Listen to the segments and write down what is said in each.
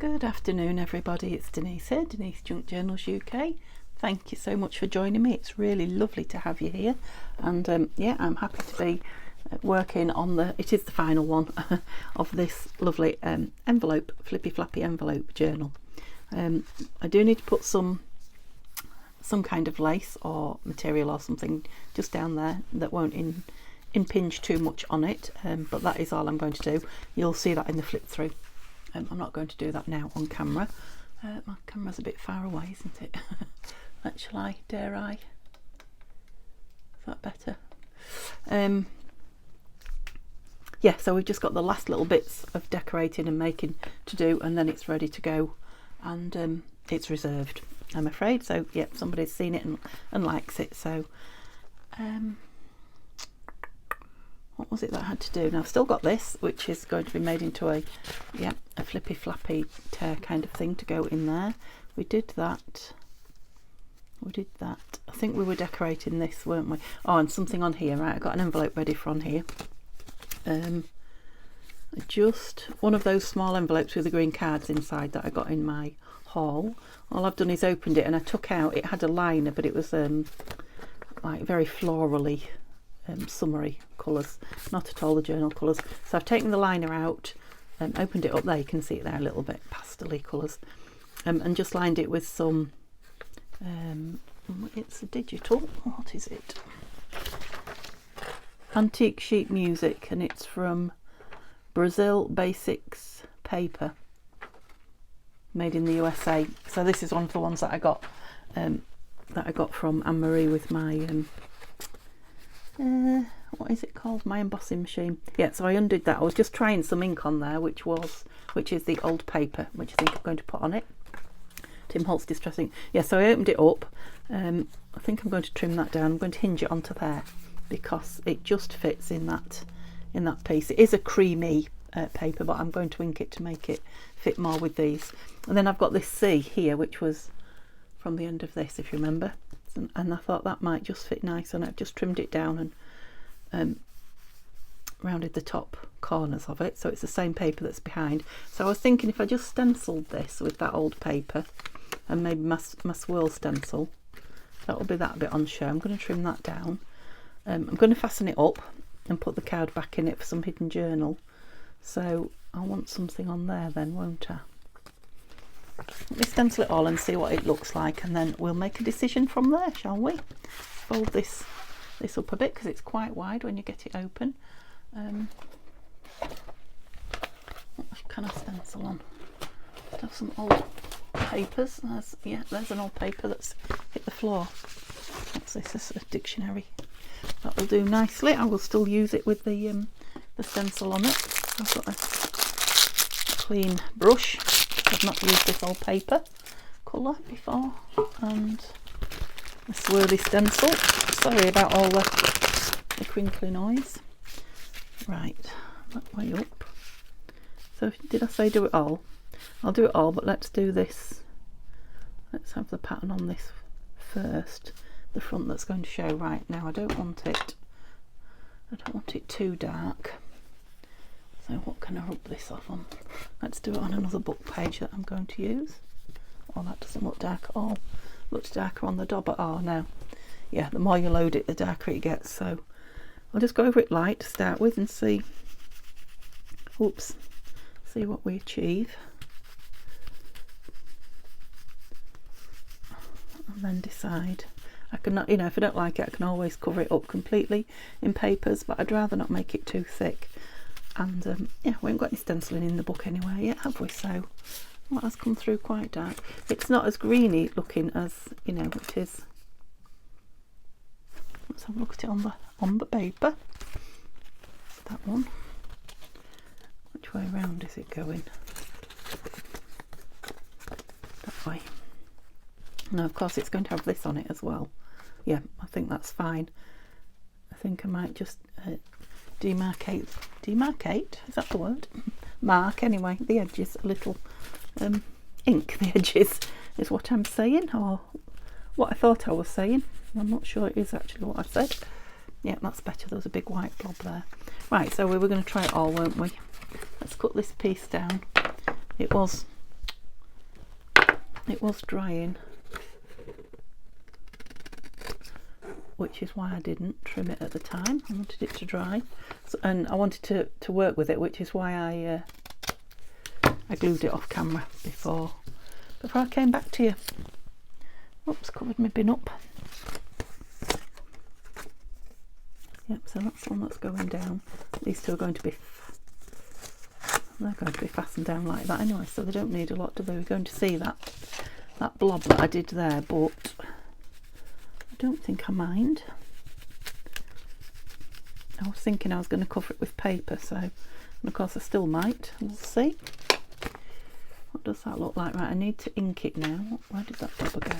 Good afternoon everybody, it's Denise here, Denise Junk Journals UK. Thank you so much for joining me. It's really lovely to have you here, and yeah, I'm happy to be working on it is the final one of this lovely envelope, Flippy Flappy envelope journal. I do need to put some kind of lace or material or something just down there that won't impinge too much on it, but that is all I'm going to do. You'll see that in the flip through. I'm not going to do that now on camera. My camera's a bit far away, isn't it? Shall I? Dare I? Is that better? Yeah, so we've just got the last little bits of decorating and making to do, and then it's ready to go, and it's reserved, I'm afraid. So yeah, somebody's seen it and likes it. So what was it that I had to do? Now I've still got this, which is going to be made into a Flippy Flappy tear kind of thing to go in there. We did that. I think we were decorating this, weren't we? Oh, and something on here, right? I got an envelope ready for on here. Just one of those small envelopes with the green cards inside that I got in my haul. All I've done is opened it, and I took out, it had a liner, but it was like very florally summery colours, not at all the journal colours. So I've taken the liner out and opened it up. There you can see it there, a little bit pastel-y colours, and just lined it with some it's a digital, what is it, antique sheet music, and it's from Brazil Basics paper, made in the USA. So this is one of the ones that I got from Anne-Marie with my what is it called, my embossing machine. Yeah, so I undid that. I was just trying some ink on there, which is the old paper, which I think I'm going to put on it. Tim Holtz Distressing. Yeah, so I opened it up. I think I'm going to trim that down. I'm going to hinge it onto there because it just fits in that piece. It is a creamy paper, but I'm going to ink it to make it fit more with these. And then I've got this C here, which was from the end of this, if you remember, and I thought that might just fit nice, and I've just trimmed it down and rounded the top corners of it, so it's the same paper that's behind. So I was thinking if I just stenciled this with that old paper and maybe my swirl stencil, that will be that bit on show. I'm going to trim that down. I'm going to fasten it up and put the card back in it for some hidden journal. So I want something on there then, won't I? Let me stencil it all and see what it looks like, and then we'll make a decision from there, shall we? Fold this up a bit because it's quite wide when you get it open. What can I stencil on? I have some old papers. There's an old paper that's hit the floor. What's this? This is a dictionary. That will do nicely. I will still use it with the stencil on it. I've got a clean brush. I've not used this old paper colour before, and a swirly stencil. Sorry about all the crinkly noise. Right, that way up. So did I say do it all? I'll do it all, but let's do this. Let's have the pattern on this first. The front that's going to show. Right, now I don't want it too dark. So what can I rub this off on? Let's do it on another book page that I'm going to use. Oh, that doesn't look dark at all. Looks darker on the dobber. Oh no. Yeah, the more you load it, the darker it gets. So I'll just go over it light to start with and see what we achieve, and then decide. I can not, if I don't like it, I can always cover it up completely in papers, but I'd rather not make it too thick. And yeah, we haven't got any stenciling in the book anyway yet, have we? So that has come through quite dark. It's not as greeny looking as it is. Let's have a look at it on the paper. That one. Which way around is it going? That way. Now of course it's going to have this on it as well. Yeah, I think that's fine. I think I might just demarcate, is that the word? Mark anyway, the edges a little, ink the edges is what I'm saying, or what I thought I was saying. I'm not sure it is actually what I said. Yeah, that's better. There was a big white blob there. Right, so we were going to try it all, weren't we? Let's cut this piece down. It was it was drying, which is why I didn't trim it at the time. I wanted it to dry, so, and I wanted to work with it, which is why I glued it off camera before I came back to you. Oops, covered my bin up. Yep, so that's the one that's going down. These two are going to be fastened down like that anyway, so they don't need a lot, do they? We're going to see that blob that I did there, but I don't think I mind. I was thinking I was going to cover it with paper, so, and of course I still might. We'll see. What does that look like? Right, I need to ink it now. Where did that blobber go?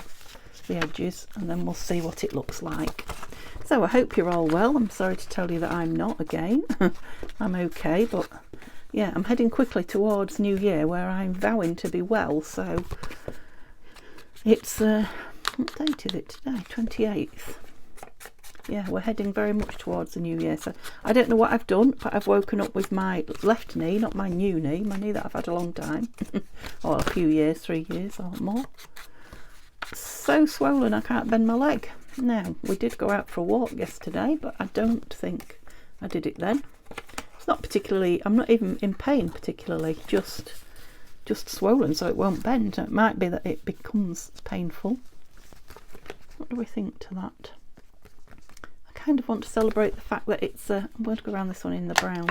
The edges, and then we'll see what it looks like. So I hope you're all well. I'm sorry to tell you that I'm not again. I'm okay, but yeah, I'm heading quickly towards New Year where I'm vowing to be well, so it's what date is it today? 28th. Yeah, we're heading very much towards the New Year, so I don't know what I've done, but I've woken up with my left knee, not my new knee, my knee that I've had a long time, or a few years, 3 years or more. So swollen I can't bend my leg. Now, we did go out for a walk yesterday, but I don't think I did it then. It's not particularly, I'm not even in pain particularly, just swollen so it won't bend. It might be that it becomes painful. What do we think to that? I kind of want to celebrate the fact that it's I'm going to go around this one in the brown,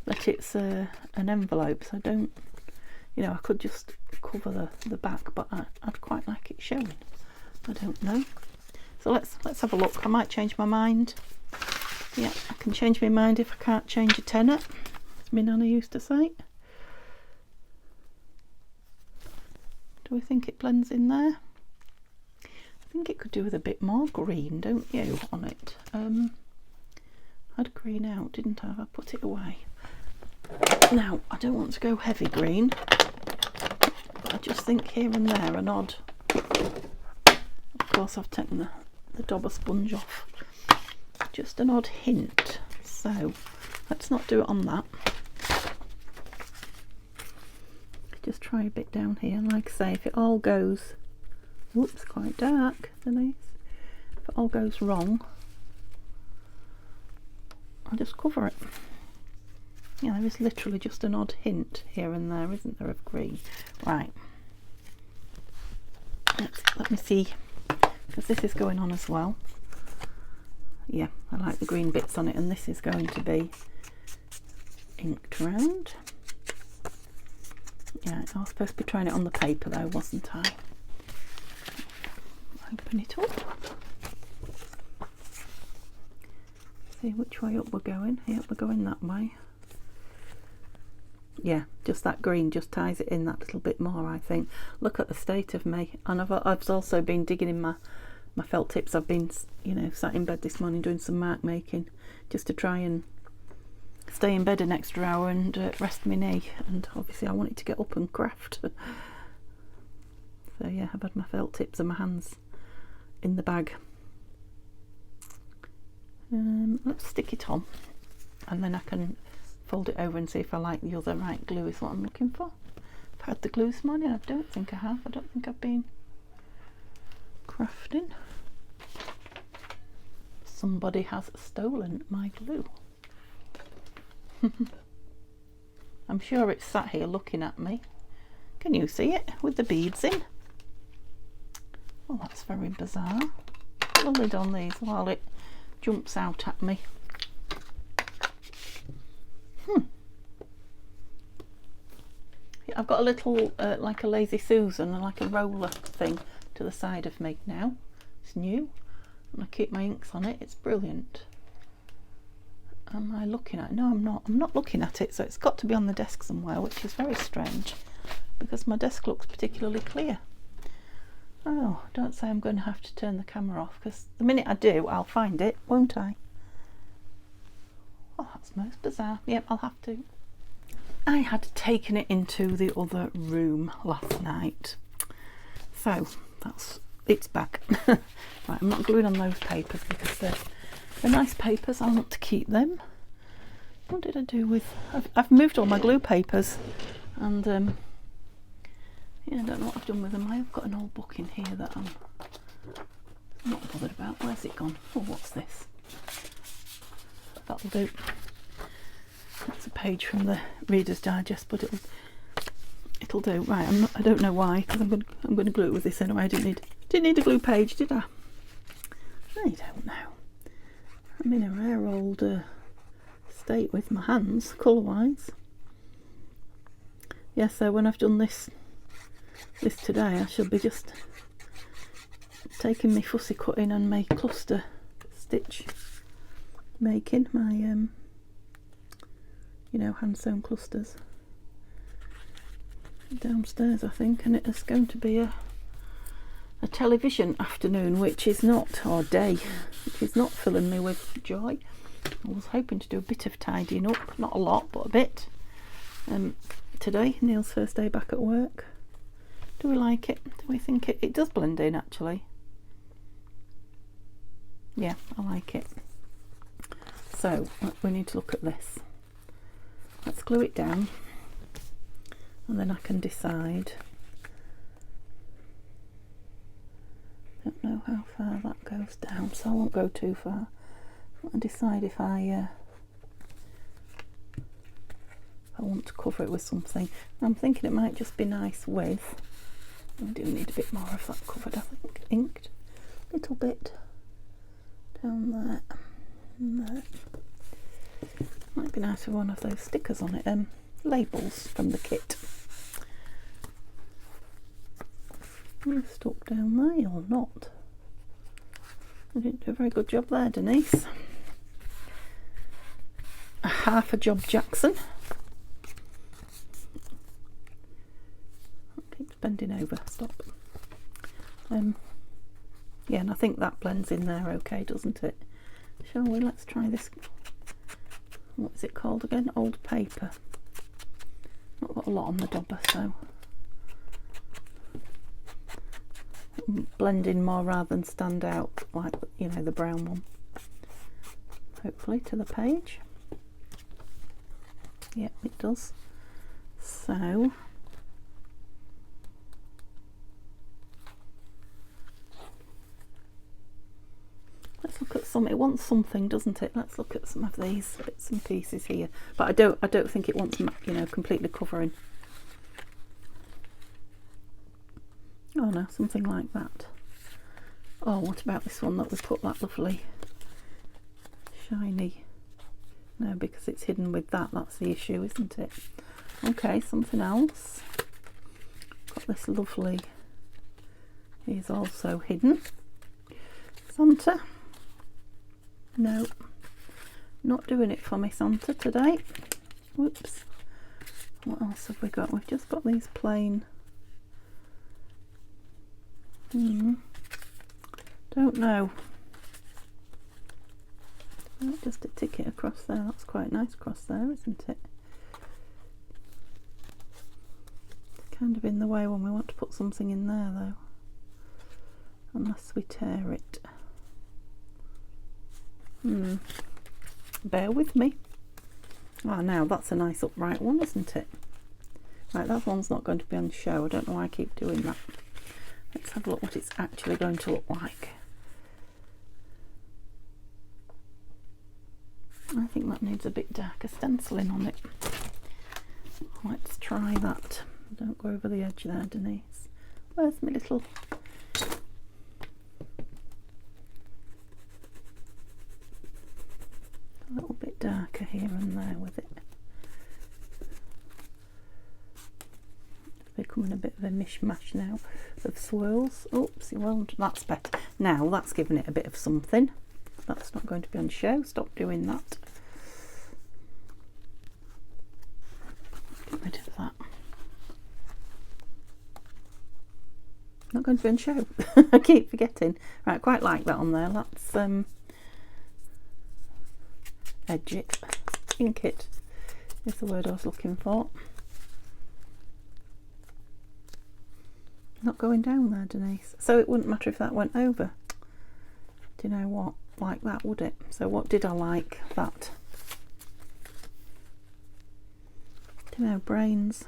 that it's an envelope, so I don't, you know, I could just cover the back, but I'd quite like it showing. I don't know. So let's have a look. I might change my mind. Yeah, I can change my mind if I can't change a tenner, as my nana used to say. Do we think it blends in there? I think it could do with a bit more green, don't you, on it? I had green out, didn't I? I put it away. Now, I don't want to go heavy green, but I just think here and there an odd... Of course, I've taken the dauber sponge off. Just an odd hint. So, let's not do it on that. Just try a bit down here. And like I say, if it all goes... Whoops, quite dark, Denise. If it all goes wrong, I'll just cover it. Yeah, there is literally just an odd hint here and there, isn't there, of green? Right. Let me see, because this is going on as well. Yeah, I like the green bits on it, and this is going to be inked round. Yeah, I was supposed to be trying it on the paper though, wasn't I? Open it up. See which way up we're going. Yep, we're going that way. Yeah, just that green just ties it in that little bit more, I think. Look at the state of me. And I've also been digging in my felt tips. I've been, you know, sat in bed this morning doing some mark making just to try and stay in bed an extra hour and rest my knee. And obviously I wanted to get up and craft. So yeah, I've had my felt tips and my hands in the bag. Let's stick it on, and then I can fold it over and see if I like the other. Right, glue is what I'm looking for. I've had the glue this morning. I don't think I have. I don't think I've been crafting. Somebody has stolen my glue. I'm sure it's sat here looking at me. Can you see it with the beads in? Well, that's very bizarre. Put the lid on these while it jumps out at me. I've got a little like a Lazy Susan and like a roller thing to the side of me now. It's new and I keep my inks on it. It's brilliant. Am I looking at it? No, I'm not. I'm not looking at it, so it's got to be on the desk somewhere, which is very strange because my desk looks particularly clear. Oh, don't say I'm going to have to turn the camera off, because the minute I do, I'll find it, won't I? Oh, that's most bizarre. Yep, I'll have to. I had taken it into the other room last night, so it's back. Right, I'm not gluing on those papers because they're nice papers. I want to keep them. What did I do with? I've moved all my glue papers, and Yeah, I don't know what I've done with them. I have got an old book in here that I'm not bothered about. Where's it gone? Oh, what's this? That'll do. That's a page from the Reader's Digest, but it'll do. Right, I don't know why, because I'm going to glue it with this anyway. I didn't need a glue page, did I? I don't know. I'm in a rare old state with my hands, colour-wise. Yeah, so when I've done this today, I shall be just taking my fussy cutting and my cluster stitch making, my you know, hand sewn clusters downstairs, I think, and it is going to be a television afternoon, which is not, or day, which is not filling me with joy. I was hoping to do a bit of tidying up, not a lot, but a bit. Today, Neil's first day back at work. Do we like it? Do we think it does blend in, actually? Yeah, I like it. So, we need to look at this. Let's glue it down, and then I can decide. Don't know how far that goes down, so I won't go too far. I decide if I want to cover it with something. I'm thinking it might just be nice with. I do need a bit more of that covered, I think, inked. A little bit down there and there. Might be nice with one of those stickers on it, labels from the kit. Stuck down there or not? I didn't do a very good job there, Denise. A half a job, Jackson. It keeps bending over. Stop. Yeah, and I think that blends in there okay, doesn't it? Shall we? Let's try this. What is it called again? Old paper. Not got a lot on the dobber, so blend in more rather than stand out like, you know, the brown one. Hopefully to the page. Yep, it does. So let's look at some. It wants something, doesn't it? Let's look at some of these bits and pieces here. But I don't think it wants, you know, completely covering. Oh no, something like that. Oh, what about this one that we put that lovely shiny? No, because it's hidden with that. That's the issue, isn't it? Okay, something else. Got this lovely. Is also hidden. Santa. No, not doing it for me, Santa, today. Whoops. What else have we got? We've just got these plain. Don't know. Just a ticket across there. That's quite nice across there, isn't it? It's kind of in the way when we want to put something in there, though. Unless we tear it. Bear with me. Ah, now that's a nice upright one, isn't it? Right, that one's not going to be on show. I don't know why I keep doing that. Let's have a look what it's actually going to look like. I think that needs a bit darker stenciling on it. Let's try that. Don't go over the edge there, Denise. Where's my little... A little bit darker here and there with it. It's becoming a bit of a mishmash now of swirls. Oops, well, that's better. Now that's giving it a bit of something. That's not going to be on show. Stop doing that. Get rid of that. Not going to be on show. I keep forgetting. Right, quite like that on there. Let's edge it. Ink it is the word I was looking for. Not going down there, Denise. So it wouldn't matter if that went over. Do you know what? Like that, would it? So what did I like? That. Do you know, brains.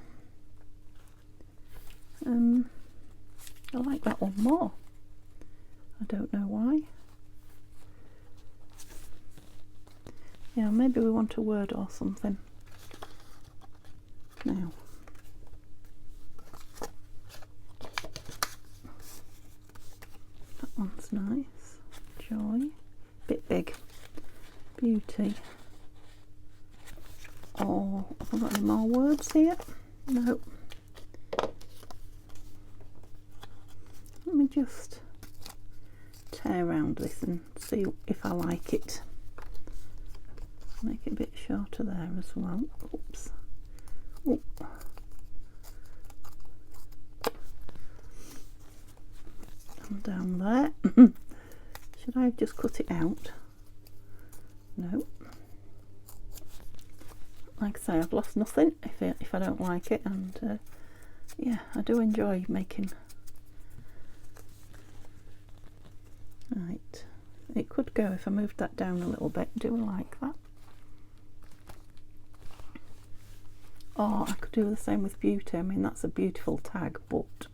I like that one more. I don't know why. Yeah, maybe we want a word or something. Now, that one's nice. Joy, bit big. Beauty. Oh, have I got any more words here? No. Let me just tear around this and see if I like it. Make it a bit shorter there as well. Oops. Ooh. And down there. Should I have just cut it out? No. Like I say, I've lost nothing if I don't like it, and yeah, I do enjoy making. Right, it could go if I moved that down a little bit. Do I like that? Or I could do the same with beauty. I mean, that's a beautiful tag, but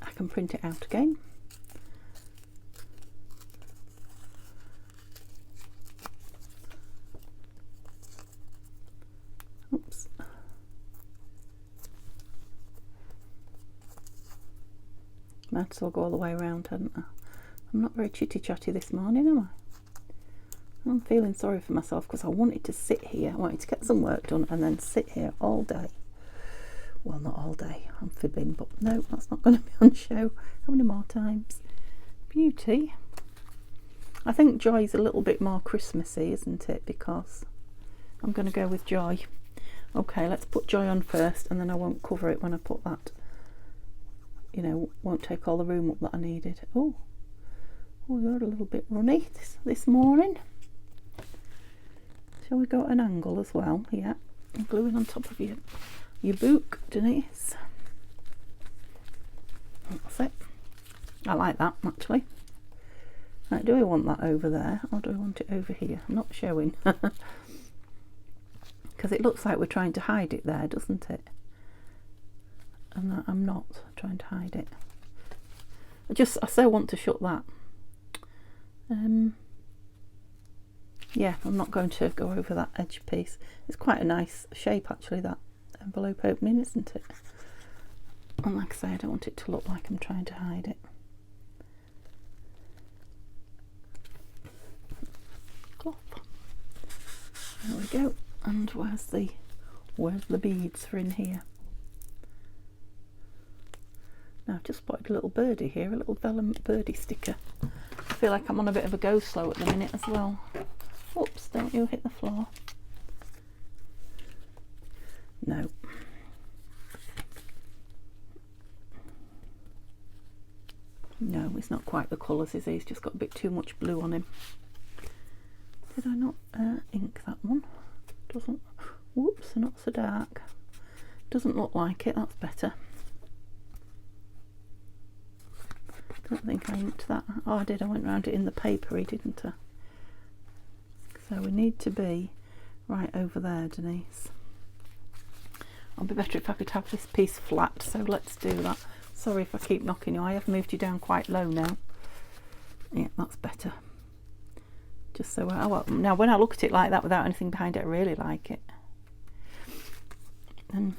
I can print it out again. Oops. Might as well go all the way around, hadn't I? I'm not very chitty chatty this morning, am I? I'm feeling sorry for myself because I wanted to sit here. I wanted to get some work done and then sit here all day. Well, not all day, I'm fibbing, but no, that's not going to be on show. How many more times? Beauty. I think Joy's a little bit more Christmassy, isn't it? Because I'm going to go with Joy. Okay, let's put Joy on first, and then I won't cover it when I put that. You know, won't take all the room up that I needed. Oh, you're a little bit runny this morning. Shall we go at an angle as well? Yeah, I'm gluing on top of your book, Denise. That's it. I like that, actually. Right, do we want that over there, or do we want it over here? I'm not showing. Because it looks like we're trying to hide it there, doesn't it? And I'm not trying to hide it. I so want to shut that. Yeah, I'm not going to go over that edge piece. It's quite a nice shape, actually, that envelope opening, isn't it? And like I say, I don't want it to look like I'm trying to hide it. Cloth. There we go. And where's the beads for in here? Now I've just spotted a little birdie here, a little vellum birdie sticker. I feel like I'm on a bit of a go slow at the minute as well. Oops, don't you hit the floor. No. No, he's not quite the colours, is he? He's just got a bit too much blue on him. Did I not ink that one? Doesn't. Whoops, not so dark. Doesn't look like it, that's better. Don't think I inked that. Oh, I did, I went round it in the papery, didn't I? So we need to be right over there, Denise. It'll be better if I could have this piece flat, so let's do that. Sorry if I keep knocking you. I have moved you down quite low now. Yeah, that's better. Just so, oh well, now when I look at it like that without anything behind it, I really like it. And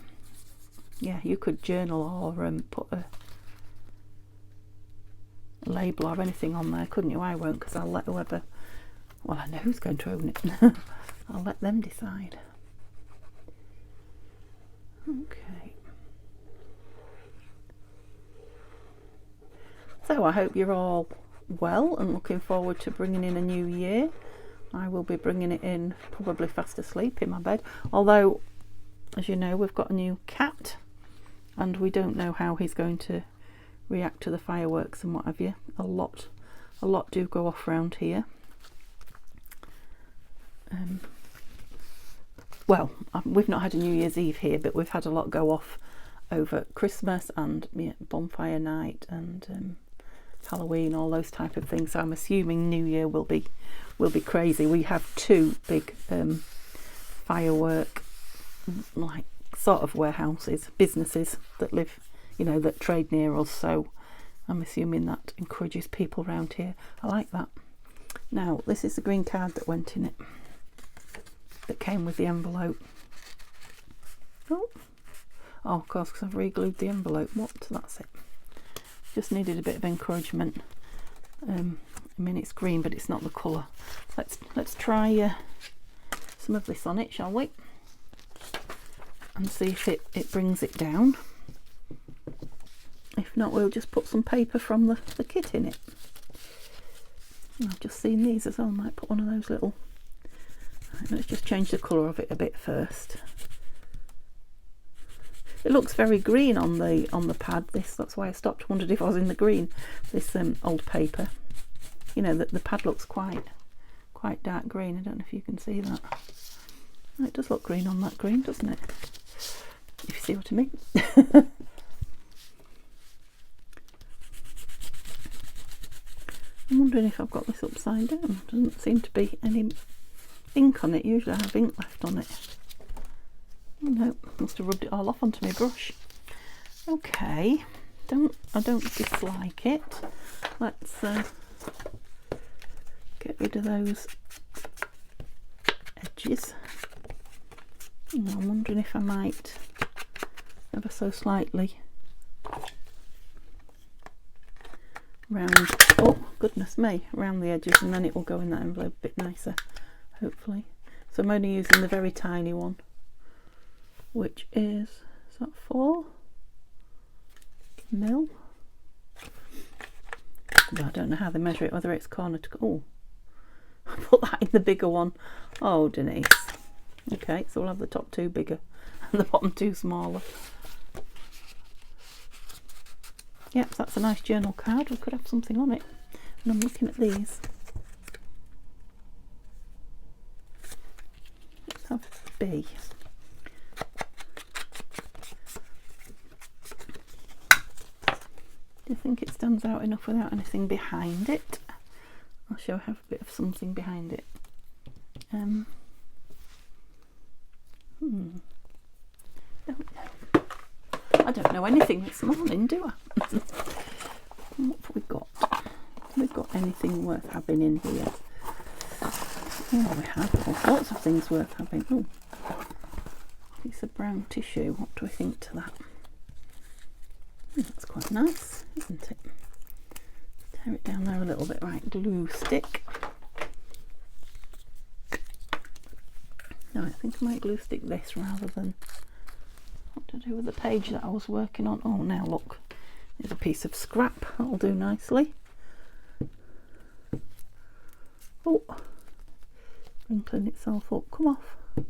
yeah, you could journal or put a label or anything on there, couldn't you? I won't, because I'll let whoever, well, I know who's going to own it. I'll let them decide. Okay. So I hope you're all well and looking forward to bringing in a new year. I will be bringing it in probably fast asleep in my bed, although as you know we've got a new cat and we don't know how he's going to react to the fireworks and what have you. A lot do go off around here. Well, we've not had a New Year's Eve here, but we've had a lot go off over Christmas and bonfire night and Halloween, all those type of things. So I'm assuming New Year will be crazy. We have two big firework like sort of warehouses, businesses that live, you know, that trade near us. So I'm assuming that encourages people around here. I like that. Now, this is the green card that went in it, that came with the envelope. Oh, of course, because I've re-glued the envelope. What? That's it. Just needed a bit of encouragement. I mean, it's green, but it's not the colour. Let's try some of this on it, shall we? And see if it brings it down. If not, we'll just put some paper from the kit in it. And I've just seen these as well. I might put one of those little... Right, let's just change the colour of it a bit first. It looks very green on the pad. That's why I stopped. Wondered if I was in the green. This old paper. You know, the pad looks quite dark green. I don't know if you can see that. Oh, it does look green on that green, doesn't it? If you see what I mean. I'm wondering if I've got this upside down. Doesn't seem to be any ink on it. Usually I have ink left on it. Oh, no, must have rubbed it all off onto my brush. Okay, I don't dislike it. Let's get rid of those edges. I'm wondering if I might ever so slightly round, oh goodness me, around the edges, and then it will go in that envelope a bit nicer, hopefully. So I'm only using the very tiny one, which is that 4 mil? But I don't know how they measure it, whether it's corner to... Oh, I put that in the bigger one. Oh, Denise. Okay, so we'll have the top 2 bigger and the bottom 2 smaller. Yep, that's a nice journal card. We could have something on it. And I'm looking at these. Let's have B. Do you think it stands out enough without anything behind it? I'll show I have a bit of something behind it. Don't know. I don't know anything this morning, do I? What have we got? Have we got anything worth having in here? Oh, we have all sorts of things worth having. Oh, piece of brown tissue. What do we think to that? That's quite nice, isn't it? Tear it down there a little bit. Right, glue stick. No, I think I might glue stick this rather than what to do with the page that I was working on. Oh, now look, there's a piece of scrap. That'll do nicely. Oh, wrinkling itself up. Come off. I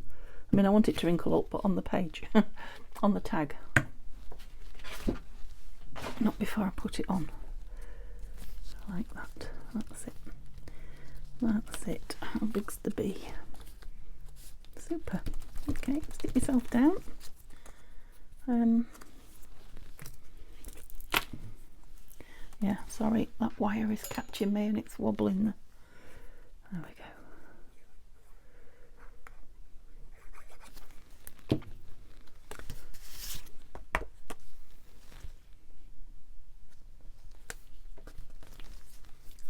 mean, I want it to wrinkle up, but on the page, on the tag. Not before I put it on. Like that. That's it. That's it. How big's the B? Super. Okay, stick yourself down. Yeah, sorry, that wire is catching me and it's wobbling. There we go.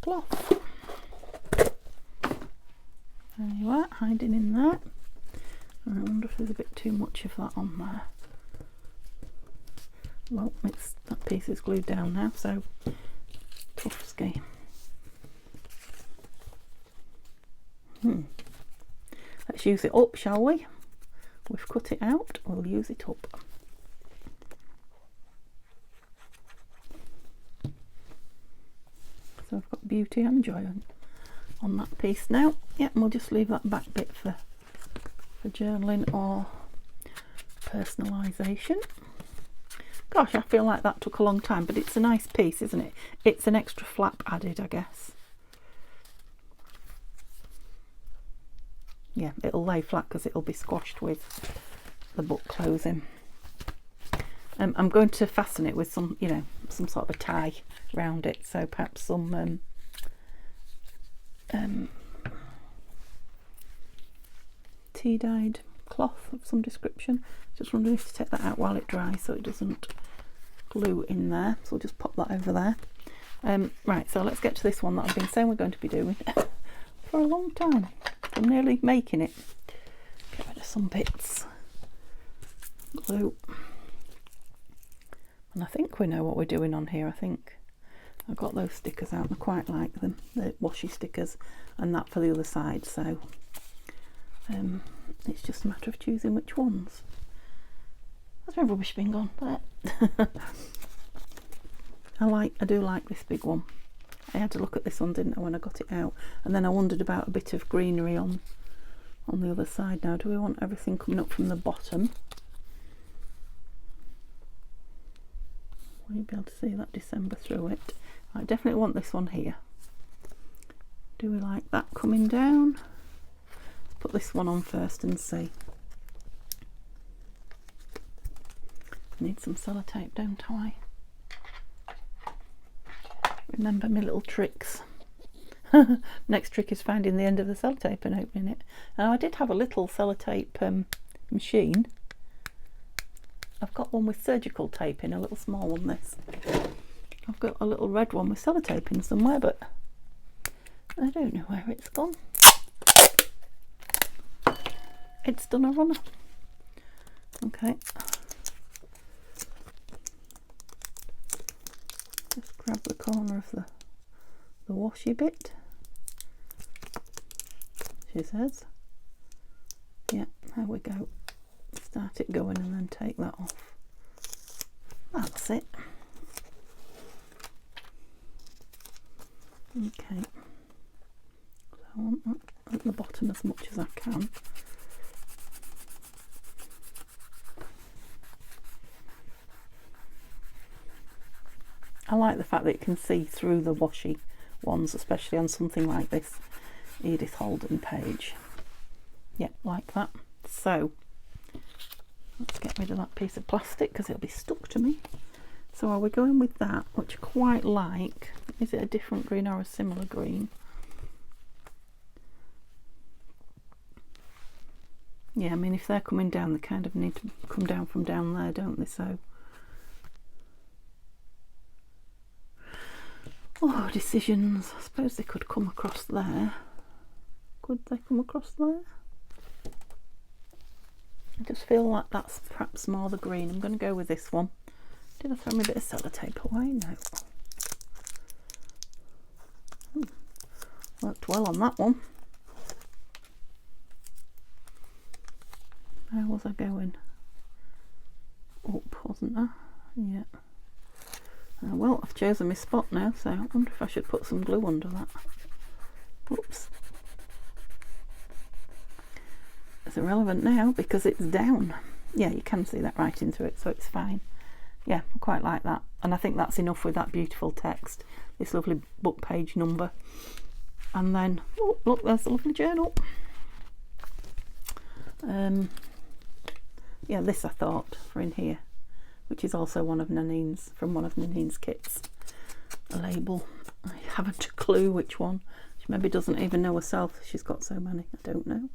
Cloth. There you are, hiding in there. I wonder if there's a bit too much of that on there. Well, that piece is glued down now, so tough ski. Let's use it up, shall we? We've cut it out, we'll use it up. So I've got beauty and joy on that piece now. Yeah, and we'll just leave that back bit for journaling or personalisation. Gosh, I feel like that took a long time, but it's a nice piece, isn't it? It's an extra flap added, I guess. Yeah, it'll lay flat because it'll be squashed with the book closing. I'm going to fasten it with some, you know, some sort of a tie around it. So perhaps some tea-dyed cloth of some description. Just wondering if to take that out while it dries so it doesn't glue in there. So we'll just pop that over there. Right, so let's get to this one that I've been saying we're going to be doing for a long time. I'm nearly making it. Get rid of some bits. Glue. And I think we know what we're doing on here. I think I got those stickers out. I quite like them, the washi stickers, and that for the other side. So it's just a matter of choosing which ones. That's my rubbish bin gone. I do like this big one. I had to look at this one, didn't I, when I got it out, and then I wondered about a bit of greenery on the other side. Now, do we want everything coming up from the bottom? Will you be able to see that December through it? I definitely want this one here. Do we like that coming down? Let's put this one on first and see. I need some sellotape, don't I? Remember my little tricks. Next trick is finding the end of the sellotape and opening it. Now, I did have a little sellotape machine. I've got one with surgical tape in, a little small one this. I've got a little red one with sellotape in somewhere, but I don't know where it's gone. It's done a runner. Okay. Just grab the corner of the washy bit, she says. Yeah, there we go. Start it going and then take that off. That's it. Okay. So I want that at the bottom as much as I can. I like the fact that you can see through the washi ones, especially on something like this Edith Holden page. Yeah, like that. So let's get rid of that piece of plastic because it'll be stuck to me. So are we going with that, which I quite like? Is it a different green or a similar green? Yeah, I mean, if they're coming down, they kind of need to come down from down there, don't they? So, oh, decisions. I suppose they could come across there. Could they come across there? I just feel like that's perhaps more the green. I'm going to go with this one. Did I throw me a bit of sellotape away? No. Worked well on that one. Where was I going? Up, wasn't I? Yeah. Well, I've chosen my spot now, so I wonder if I should put some glue under that. Oops. It's irrelevant now because it's down. Yeah, you can see that writing through it, so it's fine. Yeah, I quite like that, and I think that's enough with that beautiful text, this lovely book page number. And then, oh look, there's the lovely journal. Yeah, this I thought for in here, which is also one of Nanine's, from one of Nanine's kits. A label. I haven't a clue which one. She maybe doesn't even know herself. She's got so many. I don't know.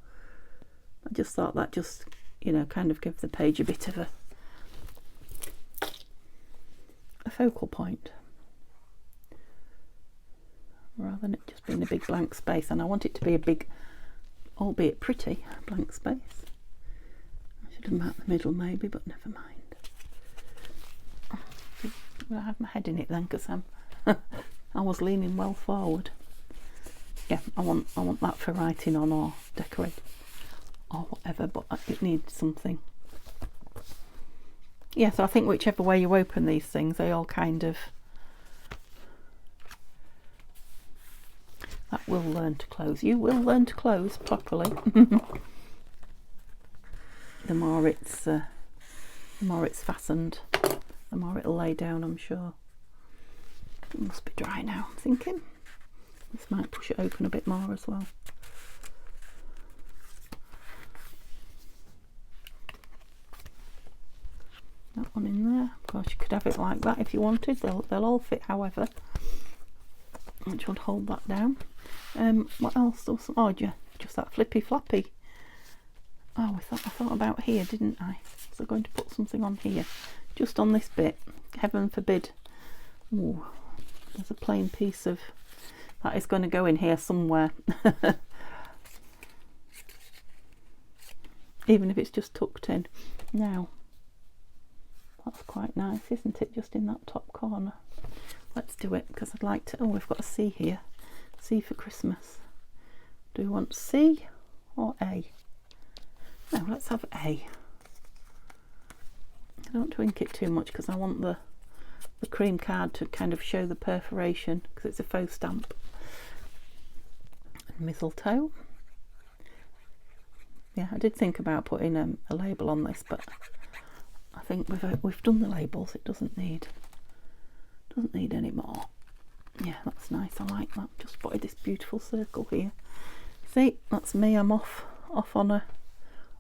I just thought that just, you know, kind of give the page a bit of a focal point, rather than it just being a big blank space. And I want it to be a big, albeit pretty, blank space. I should have marked the middle maybe, but never mind. I have my head in it then because I was leaning well forward. Yeah, I want that for writing on or decorate or whatever, but it needs something. Yeah, so I think whichever way you open these things, they all kind of, that will learn to close. You will learn to close properly. The more it's fastened, the more it'll lay down, I'm sure. It must be dry now, I'm thinking. This might push it open a bit more as well. That one in there. Of course, you could have it like that if you wanted. They'll all fit, however, which would hold that down. What else? Oh yeah, just that Flippy Flappy Oh, I thought about here, didn't I? So I'm going to put something on here, just on this bit. Heaven forbid. Ooh, there's a plain piece of that is going to go in here somewhere. Even if it's just tucked in. Now, that's quite nice, isn't it? Just in that top corner. Let's do it, because I'd like to. Oh, we've got a C here. C for Christmas. Do we want C or A? No, let's have A. I don't want to ink it too much because I want the cream card to kind of show the perforation, because it's a faux stamp. And mistletoe. Yeah, I did think about putting a label on this, but I think we've done the labels. It doesn't need any more. Yeah, that's nice. I like that. Just spotted this beautiful circle here. See, that's me. I'm off on a.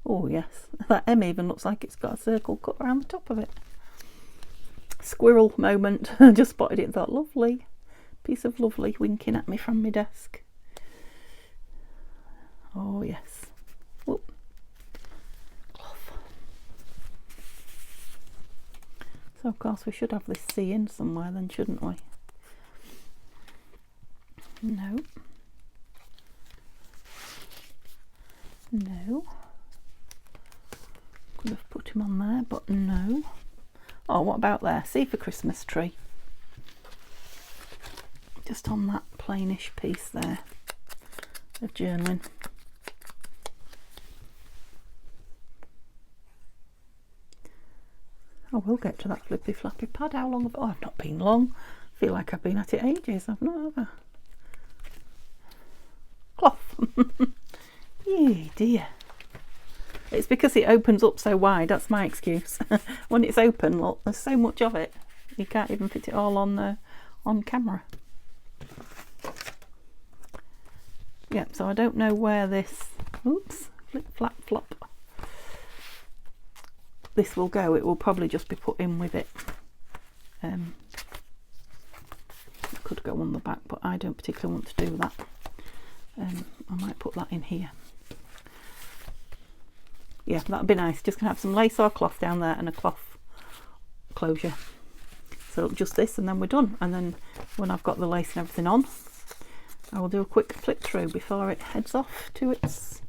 Oh yes, that M even looks like it's got a circle cut around the top of it. Squirrel moment. Just spotted it and thought, lovely. Piece of lovely winking at me from my desk. Oh yes. Whoop. Cloth. So of course we should have this C in somewhere then, shouldn't we? No. No. Could have put him on there, but no. Oh, what about there? C for Christmas tree. Just on that plainish piece there of journaling. I will get to that Flippy Flappy pad. How long have I? Oh, I've not been long. I feel like I've been at it ages. I've not, have I? Cloth. Yee dear. It's because it opens up so wide. That's my excuse. When it's open, look, there's so much of it. You can't even fit it all on camera. Yeah, so I don't know where this. Oops, flip, flap, flop. This will go. It will probably just be put in with it. It could go on the back, but I don't particularly want to do that. I might put that in here. Yeah, that'd be nice. Just gonna have some lace or cloth down there and a cloth closure. So just this, and then we're done. And then when I've got the lace and everything on, I will do a quick flip through before it heads off to its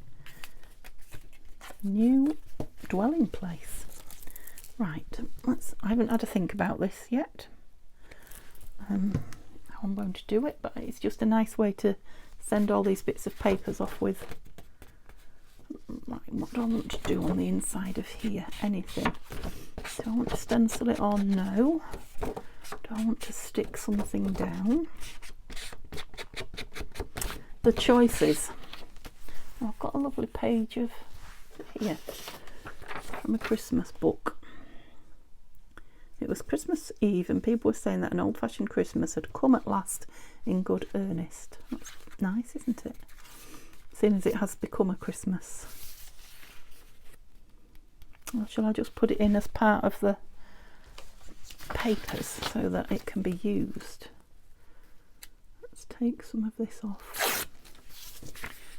new dwelling place. Right, I haven't had a think about this yet. How I'm going to do it, but it's just a nice way to send all these bits of papers off with. Right, what do I want to do on the inside of here? Anything. Do I want to stencil it or no? Do I want to stick something down? The choices. Oh, I've got a lovely page of here from a Christmas book. It was Christmas Eve and people were saying that an old-fashioned Christmas had come at last in good earnest. That's nice, isn't it? Seeing as it has become a Christmas. Or shall I just put it in as part of the papers so that it can be used? Let's take some of this off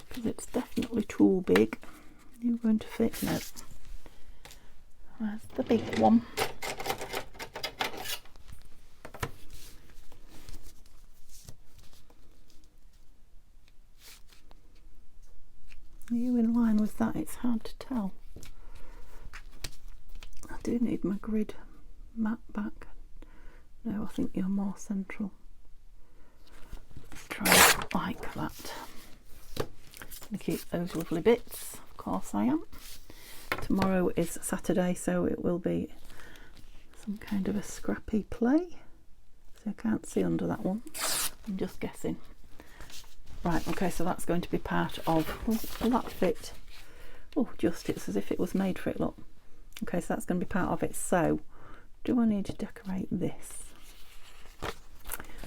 because it's definitely too big. You're going to fit now. Where's the big one? Are you in line with that? It's hard to tell. I do need my grid map back. No, I think you're more central. Let's try it like that. Gonna keep those lovely bits. Of course I am. Tomorrow is Saturday, so it will be some kind of a scrappy play. So I can't see under that one. I'm just guessing. Right, okay, so that's going to be part of. Will that fit? Oh, just it's as if it was made for it, look. Okay, so that's going to be part of it. So, do I need to decorate this?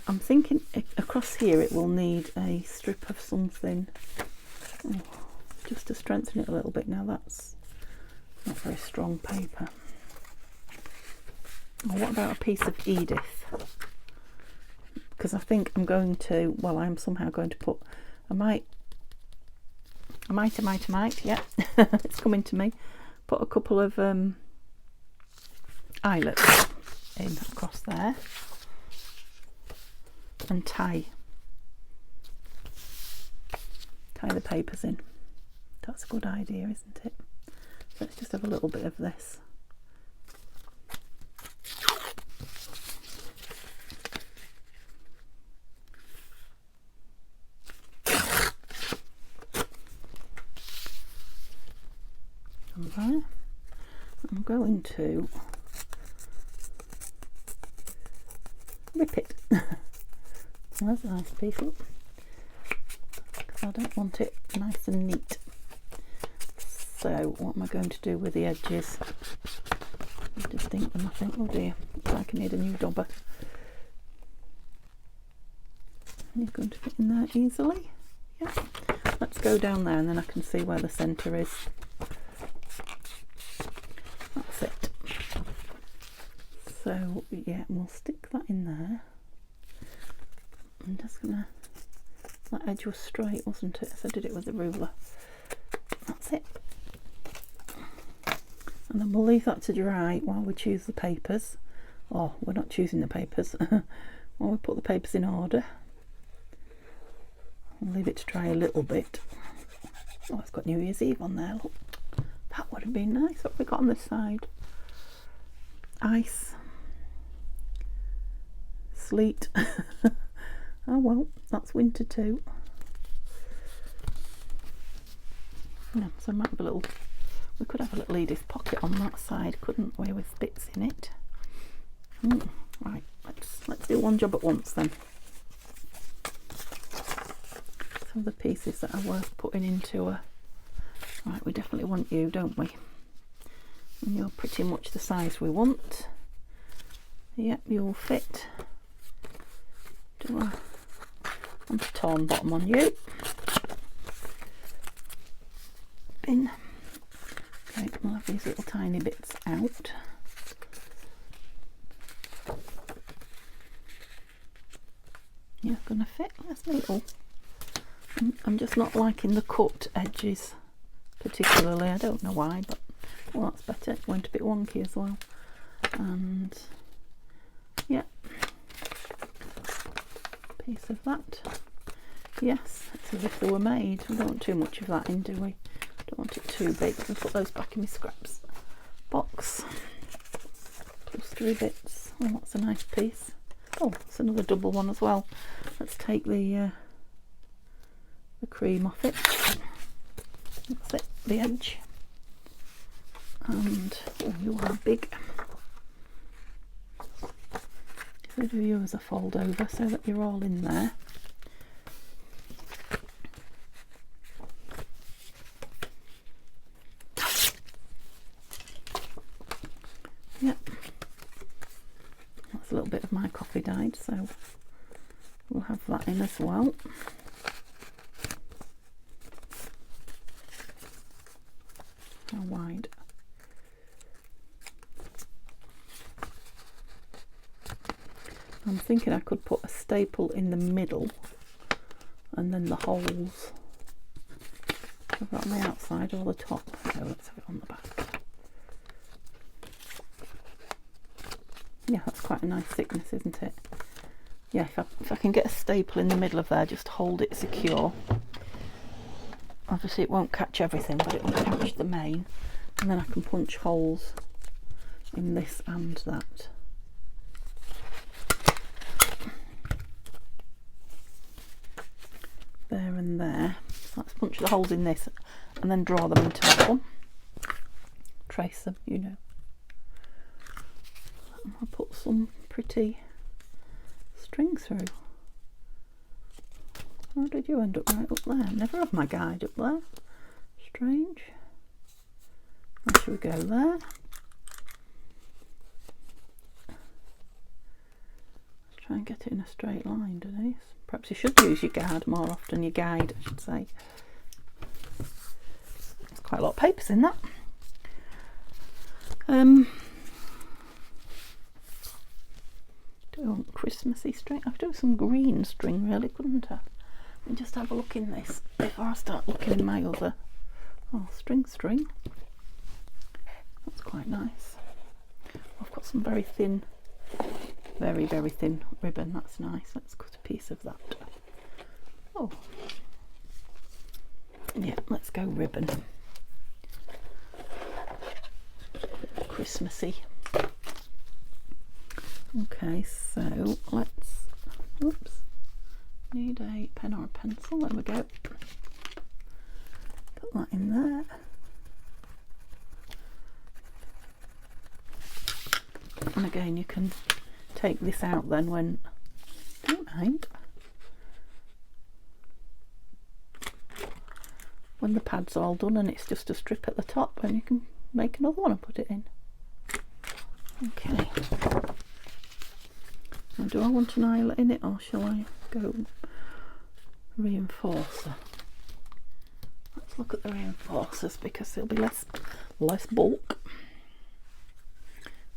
I'm thinking across here it will need a strip of something. Oh, just to strengthen it a little bit. Now that's not very strong paper. Oh, what about a piece of Edith? Because I think I'm going to, well, I'm somehow going to put, I might I might, yeah. It's coming to me. Put a couple of eyelets in across there and tie the papers in. That's a good idea, isn't it? Let's just have a little bit of this. And there. I'm going to rip it. That's a nice piece, look. Because I don't want it nice and neat. So what am I going to do with the edges? Just think them, I think. Oh dear, looks like I need a new dobber. You're going to fit in there easily. Yeah. Let's go down there and then I can see where the centre is. That's it. So yeah, we'll stick that in there. I'm just gonna, that edge was straight, wasn't it? So I did it with the ruler. That's it. And then we'll leave that to dry while we choose the papers. Oh, we're not choosing the papers. While we put the papers in order. We'll leave it to dry a little bit. Oh, it's got New Year's Eve on there, look. That would have been nice. What have we got on this side? Ice. Sleet. Oh well, that's winter too. Yeah, so I might have a little, we could have a little Edith pocket on that side, couldn't we, with bits in it. Right, let's do one job at once then. Some of the pieces that are worth putting into a, right, we definitely want you, don't we? And you're pretty much the size we want. Yep, you'll fit. Do a torn bottom on you. Bin. Okay, we'll have these little tiny bits out. Yeah, gonna fit. That's little. I'm just not liking the cut edges particularly. I don't know why, but well, that's better. It went a bit wonky as well. And yeah, piece of that. Yes, it's as if they were made. We don't want too much of that in, do we? Don't want it too big. I'll put those back in my scraps box. Plus 3 bits. Oh, that's a nice piece. Oh, that's another double one as well. Let's take the cream off it. That's it, the edge. And oh, you are big. So do you as a fold over so that you're all in there. Yep. That's a little bit of my coffee dyed, so we'll have that in as well. How wide? I'm thinking I could put a staple in the middle and then the holes. Have that on the outside or the top? No, let's have it on the back. Yeah, that's quite a nice thickness, isn't it? Yeah, if I can get a staple in the middle of there, just hold it secure. Obviously it won't catch everything, but it will catch the main. And then I can punch holes in this and that. There and there. So let's punch the holes in this and then draw them into that one. Trace them, you know. I'll put some pretty string through. How did you end up right up there? Never have my guide up there. Strange. Where should we go there? Let's try and get it in a straight line, Denise. Perhaps you should use your guide more often, your guide I should say. There's quite a lot of papers in that. Do you want Christmassy string? I could do some green string really, couldn't I? Let me just have a look in this before I start looking in my other. Oh, string. That's quite nice. I've got some very thin, very thin ribbon. That's nice. Let's cut a piece of that. Oh, yeah, let's go ribbon. Christmassy. Okay, so let's, oops, need a pen or a pencil. There we go. Put that in there. And again, you can take this out then when, don't mind, when the pad's all done and it's just a strip at the top, and you can make another one and put it in. Okay. Now, do I want an eyelet in it, or shall I go reinforcer? Let's look at the reinforcers because there'll be less bulk.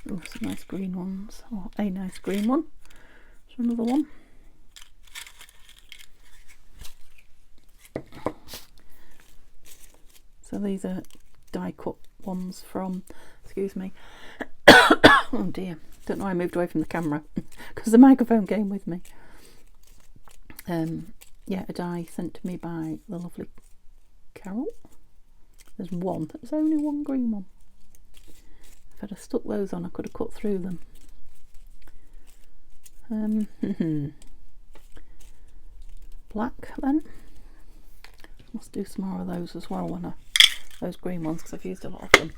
Oh, some nice green ones, or a nice green one. There's another one. So these are die cut ones from, excuse me, oh dear, don't know why I moved away from the camera because the microphone came with me. Yeah, a die sent to me by the lovely Carol. There's only one green one. If I'd have stuck those on, I could have cut through them. Black then. Must do some more of those as well when those green ones, because I've used a lot of them.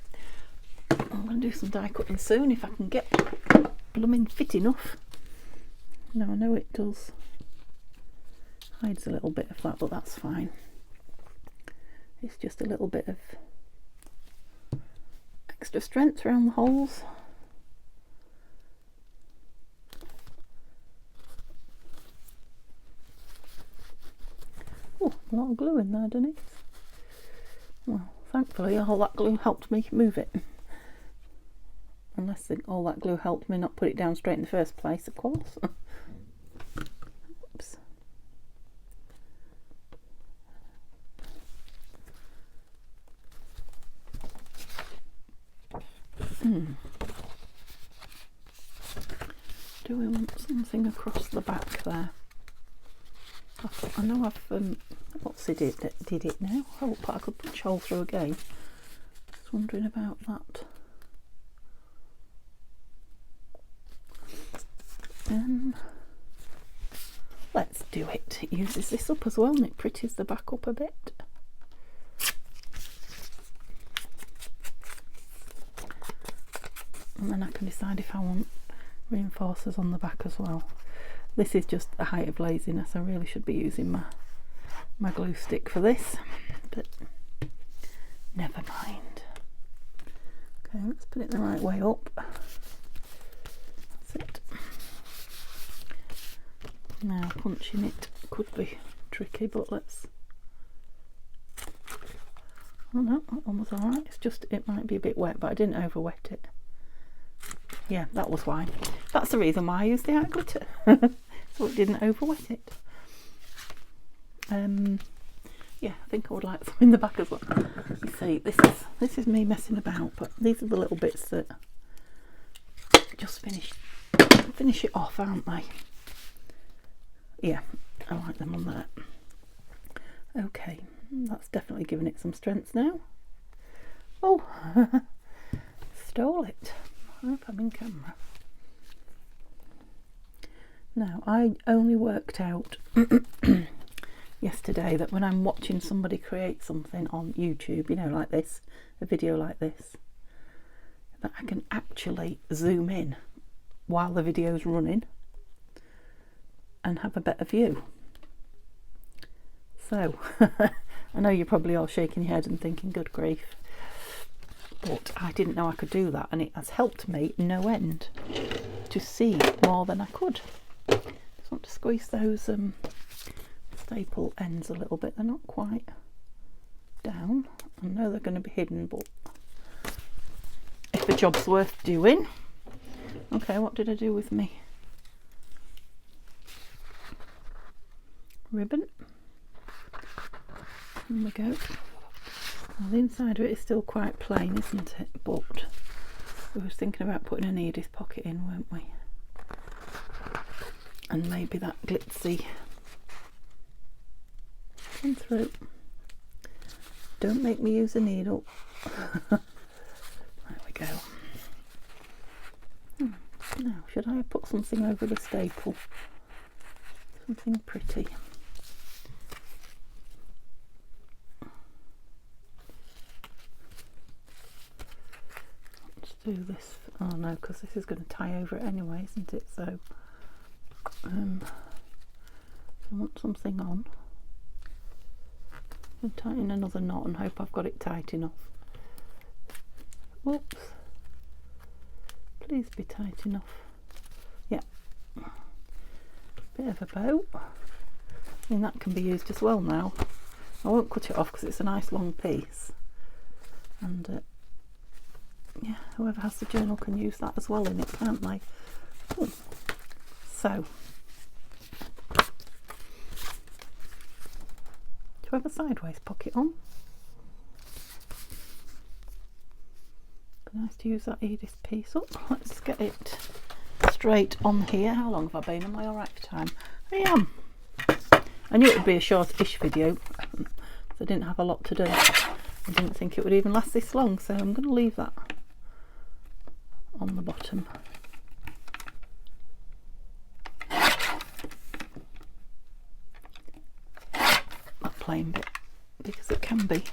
I'm going to do some die cutting soon if I can get blooming fit enough. Now I know it does hides a little bit of that, but that's fine. It's just a little bit of extra strength around the holes. Oh, a lot of glue in there, didn't it? Well, thankfully all that glue helped me move it. Unless all that glue helped me not put it down straight in the first place, of course. Oops. Do we want something across the back there? I know I've did it now. Oh, but I could punch a hole through again. Just wondering about that. Let's do it. It uses this up as well, and it pretties the back up a bit. And then I can decide if I want reinforcers on the back as well. This is just a height of laziness. I really should be using my glue stick for this, but never mind. Okay, let's put it the right way up. That's it. Now punching it could be tricky, but let's... Oh no, that one was alright. It's just, it might be a bit wet, but I didn't over wet it. Yeah, that was why. That's the reason why I used the art glitter. So it didn't over wet it. Yeah, I think I would like some in the back as well. You see, this is me messing about, but these are the little bits that just finish it off, aren't they? Yeah, I like them on that. Okay, that's definitely giving it some strength now. Oh, stole it. I hope I'm in camera. Now, I only worked out yesterday that when I'm watching somebody create something on YouTube, you know, like this, a video like this, that I can actually zoom in while the video's running and have a better view. So, I know you're probably all shaking your head and thinking, good grief, but I didn't know I could do that, and it has helped me no end to see more than I could. Just want to squeeze those staple ends a little bit. They're not quite down. I know they're going to be hidden, but if the job's worth doing. Okay, what did I do with me ribbon? There we go. Well, the inside of it is still quite plain, isn't it? But we was thinking about putting an Edith pocket in, weren't we? And maybe that glitzy come through. Don't make me use a needle. There we go. Now, should I put something over the staple? Something pretty. Let's do this. Oh no, because this is going to tie over it anyway, isn't it? So, I want something on. I'll tighten another knot and hope I've got it tight enough. Whoops. Please be tight enough. Yeah. Bit of a bow. I mean, that can be used as well now. I won't cut it off because it's a nice long piece. And yeah, whoever has the journal can use that as well in it, can't they? Ooh. So, do I have a sideways pocket on? Be nice to use that Edith piece up. Let's get it straight on here. How long have I been? Am I alright for time? I am. I knew it would be a short-ish video. I didn't have a lot to do. I didn't think it would even last this long, so I'm going to leave that on the bottom. That plain bit, because it can be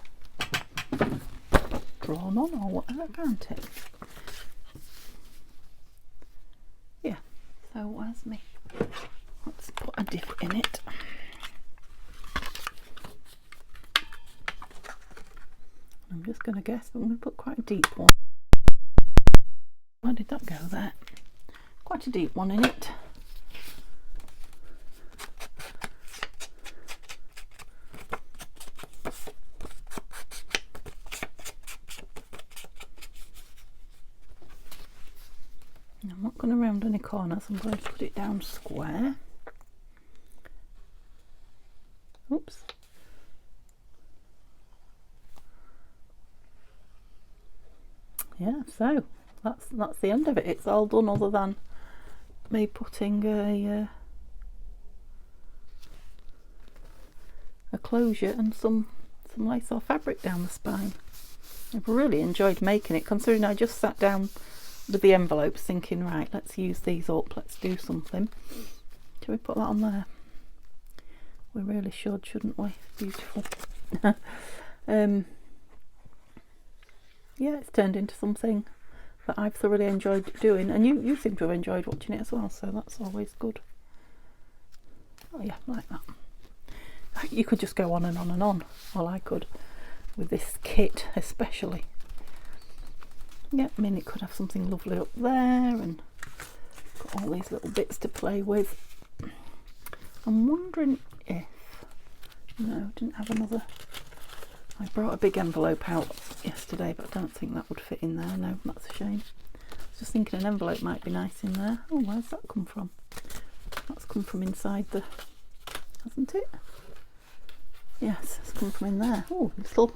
drawn on or whatever, can't it? Yeah, so where's me? Let's put a dip in it. I'm just going to guess, but I'm going to put quite a deep one. Where did that go there? Quite a deep one in it. I'm not going to round any corners, I'm going to put it down square. Oops. Yeah, so that's the end of it. It's all done, other than me putting a closure and some lace or fabric down the spine. I've really enjoyed making it, considering I just sat down with the envelopes thinking, right, let's use these up, let's do something. Shall we put that on there? We really should, shouldn't we? Beautiful. Yeah, it's turned into something that I've thoroughly enjoyed doing, and you seem to have enjoyed watching it as well, so that's always good. Oh yeah, like that. You could just go on and on and on. Well, I could with this kit especially. Yeah, I mean, it could have something lovely up there, and got all these little bits to play with. I'm wondering if, no, didn't have another. I brought a big envelope out yesterday, but I don't think that would fit in there. No, that's a shame. I was just thinking an envelope might be nice in there. Oh, where's that come from? That's come from inside the, hasn't it? Yes, it's come from in there. Oh, little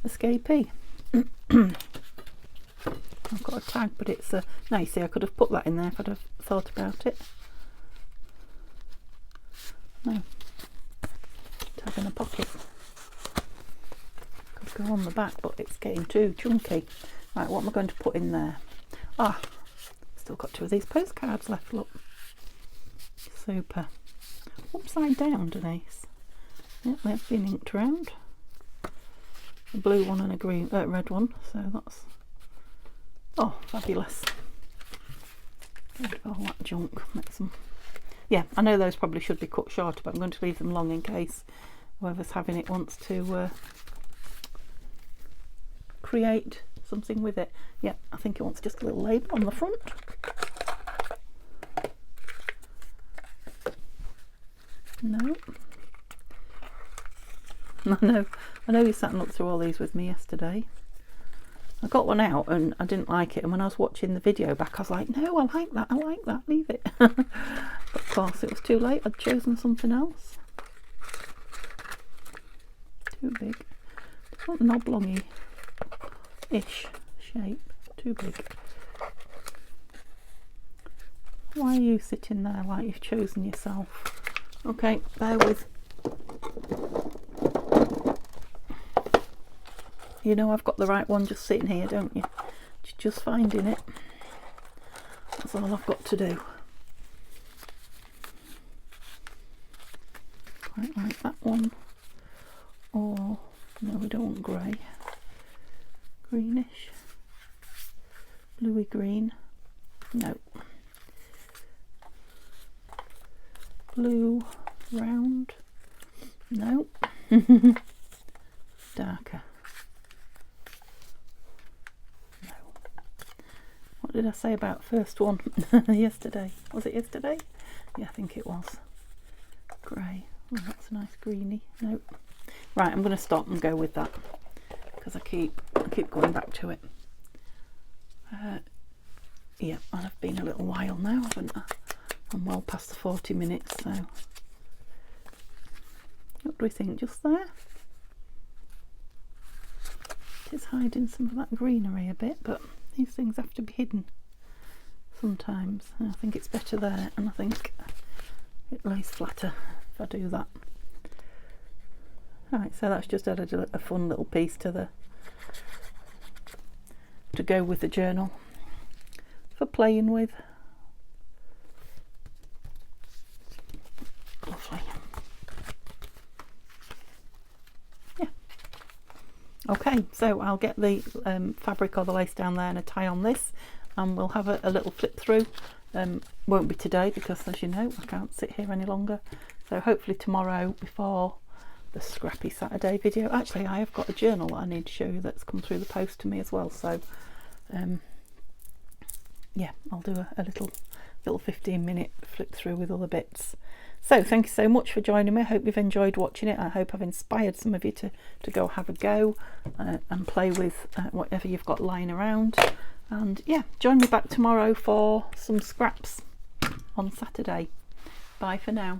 escapee. I've got a tag, but it's a, now you see, I could have put that in there if I'd have thought about it. No, tag in a pocket. Could go on the back, but it's getting too chunky. Right, what am I going to put in there? Ah, still got 2 of these postcards left, look. Super. Upside down, Denise. Yep, they've been inked around. A blue one and a green, red one, so that's, oh, fabulous. Get rid of all that junk, make some. Yeah, I know those probably should be cut shorter, but I'm going to leave them long in case whoever's having it wants to create something with it. Yeah, I think it wants just a little label on the front. No. I know you sat and looked through all these with me yesterday. I got one out and I didn't like it, and when I was watching the video back I was like, no, I like that, leave it. But of course it was too late, I'd chosen something else. too big. Just want an oblongy-ish shape. Too big. Why are you sitting there like you've chosen yourself? Okay, bear with. You know I've got the right one just sitting here, don't you? Just finding it. That's all I've got to do. Quite like that one. Or, no, we don't want grey. Greenish. Bluey green. No. Blue round. No. Darker. No. What did I say about first one yesterday? Was it yesterday? Yeah, I think it was. Grey. Oh, that's a nice greeny. Nope. Right, I'm going to stop and go with that because I keep going back to it. Yeah, and I've been a little while now, haven't I? I'm well past the 40 minutes, so what do we think? Just there? It is hiding some of that greenery a bit, but these things have to be hidden sometimes. And I think it's better there, and I think it lays flatter if I do that. Right, so that's just added a fun little piece to go with the journal for playing with. Lovely. Yeah. Okay, so I'll get the fabric or the lace down there and a tie on this, and we'll have a little flip through. Won't be today because, as you know, I can't sit here any longer. So hopefully tomorrow before the Scrappy Saturday video. Actually, I have got a journal that I need to show you that's come through the post to me as well. So yeah, I'll do a little 15-minute flip through with all the bits. So thank you so much for joining me. I hope you've enjoyed watching it. I hope I've inspired some of you to go have a go and play with whatever you've got lying around. And yeah, join me back tomorrow for some scraps on Saturday. Bye for now.